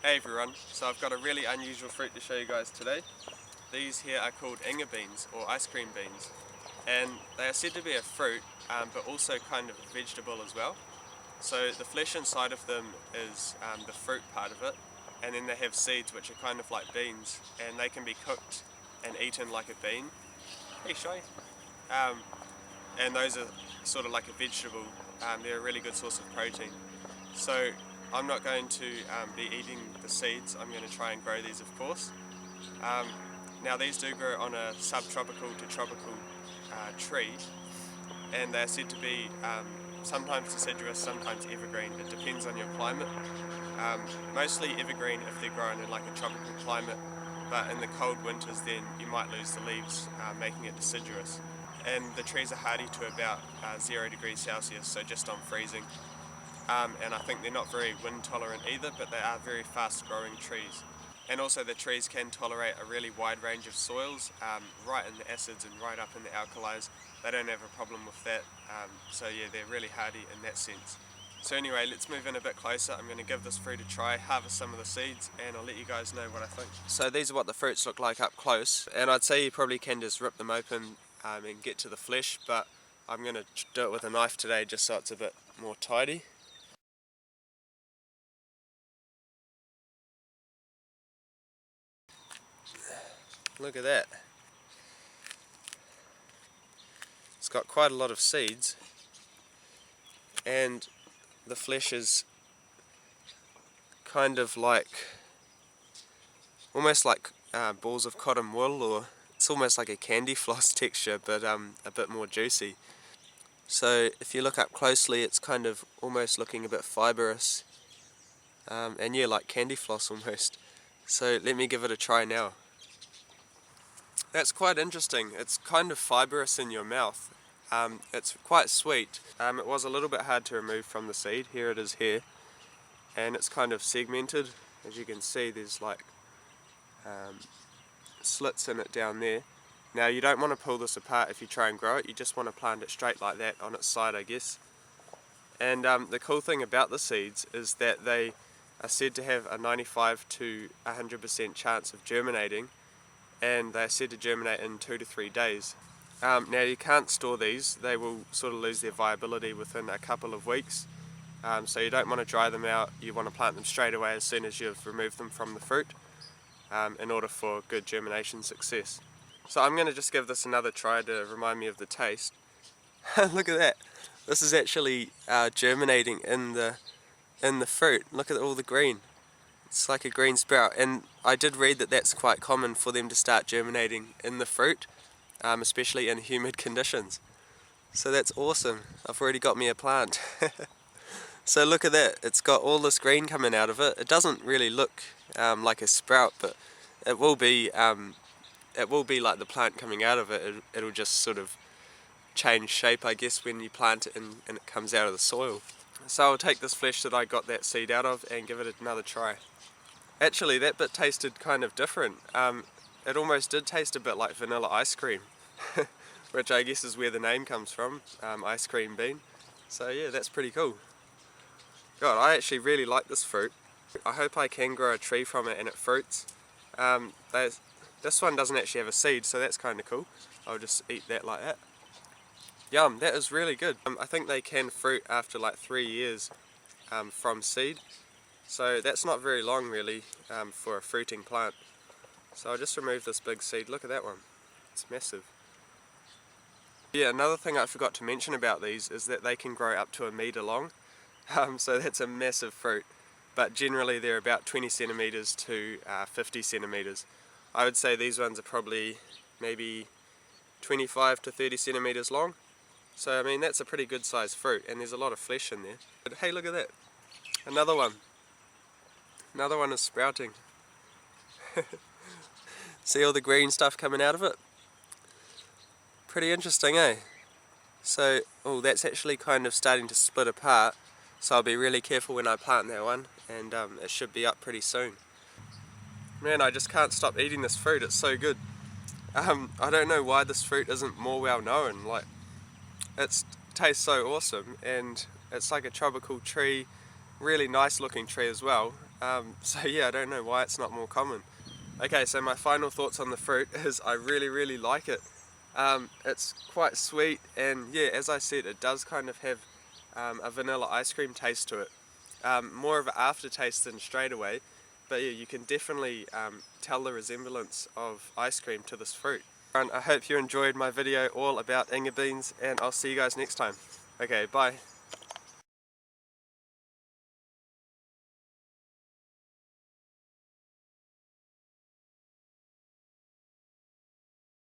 Hey everyone, so I've got a really unusual fruit to show you guys today. These here are called inga beans or ice cream beans, and they are said to be a fruit but also kind of a vegetable as well. So the flesh inside of them is the fruit part of it, and then they have seeds which are kind of like beans, and they can be cooked and eaten like a bean. Hey Shy! And those are sort of like a vegetable. They're a really good source of protein. So I'm not going to be eating the seeds. I'm going to try and grow these, of course. Now these do grow on a subtropical to tropical tree, and they're said to be sometimes deciduous, sometimes evergreen. It depends on your climate. Mostly evergreen if they're grown in like a tropical climate, but in the cold winters then you might lose the leaves, making it deciduous. And the trees are hardy to about 0 degrees Celsius, so just on freezing. And I think they're not very wind tolerant either, but they are very fast growing trees. And also the trees can tolerate a really wide range of soils, right in the acids and right up in the alkalis. They don't have a problem with that, so yeah, they're really hardy in that sense. So anyway, let's move in a bit closer. I'm going to give this fruit a try, harvest some of the seeds, and I'll let you guys know what I think. So these are what the fruits look like up close, and I'd say you probably can just rip them open and get to the flesh, but I'm going to do it with a knife today just so it's a bit more tidy. Look at that. It's got quite a lot of seeds, and the flesh is kind of like, almost like balls of cotton wool, or it's almost like a candy floss texture, but a bit more juicy. So if you look up closely, it's kind of almost looking a bit fibrous, and yeah, like candy floss almost. So let me give it a try now. That's quite interesting. It's kind of fibrous in your mouth. It's quite sweet. It was a little bit hard to remove from the seed. Here it is here. And it's kind of segmented. As you can see, there's like slits in it down there. Now you don't want to pull this apart if you try and grow it. You just want to plant it straight like that on its side, I guess. And the cool thing about the seeds is that they are said to have a 95 to 100% chance of germinating, and they're said to germinate in 2 to 3 days. Now you can't store these. They will sort of lose their viability within a couple of weeks, so you don't want to dry them out. You want to plant them straight away as soon as you've removed them from the fruit, in order for good germination success. So I'm going to just give this another try to remind me of the taste. Look at that. This is actually germinating in the fruit. Look at all the green. It's like a green sprout, and I did read that that's quite common for them to start germinating in the fruit, especially in humid conditions. So that's awesome. I've already got me a plant. So look at that, it's got all this green coming out of it. It doesn't really look like a sprout, but it will be like the plant coming out of it. It'll just sort of change shape, I guess, when you plant it and it comes out of the soil. So I'll take this flesh that I got that seed out of and give it another try. Actually, that bit tasted kind of different. It almost did taste a bit like vanilla ice cream, which I guess is where the name comes from, ice cream bean. So yeah, that's pretty cool. God, I actually really like this fruit. I hope I can grow a tree from it and it fruits. This one doesn't actually have a seed, so that's kind of cool. I'll just eat that like that. Yum, that is really good. I think they can fruit after like 3 years from seed. So that's not very long really for a fruiting plant. So I'll just remove this big seed. Look at that one. It's massive. Yeah, another thing I forgot to mention about these is that they can grow up to 1 meter long. So that's a massive fruit. But generally they're about 20 centimeters to 50 centimeters. I would say these ones are probably maybe 25 to 30 centimeters long. So I mean, that's a pretty good sized fruit, and there's a lot of flesh in there. But hey, look at that. Another one. Another one is sprouting. See all the green stuff coming out of it? Pretty interesting, eh? So, oh, that's actually kind of starting to split apart. So I'll be really careful when I plant that one, and it should be up pretty soon. Man, I just can't stop eating this fruit. It's so good. I don't know why this fruit isn't more well known. Like, it tastes so awesome, and it's like a tropical tree, really nice looking tree as well. So yeah, I don't know why it's not more common. Okay, so my final thoughts on the fruit is I really like it. It's quite sweet, and yeah, as I said, it does kind of have a vanilla ice cream taste to it. More of an aftertaste than straight away, but yeah, you can definitely tell the resemblance of ice cream to this fruit. I hope you enjoyed my video all about Inga beans, and I'll see you guys next time. Okay, bye.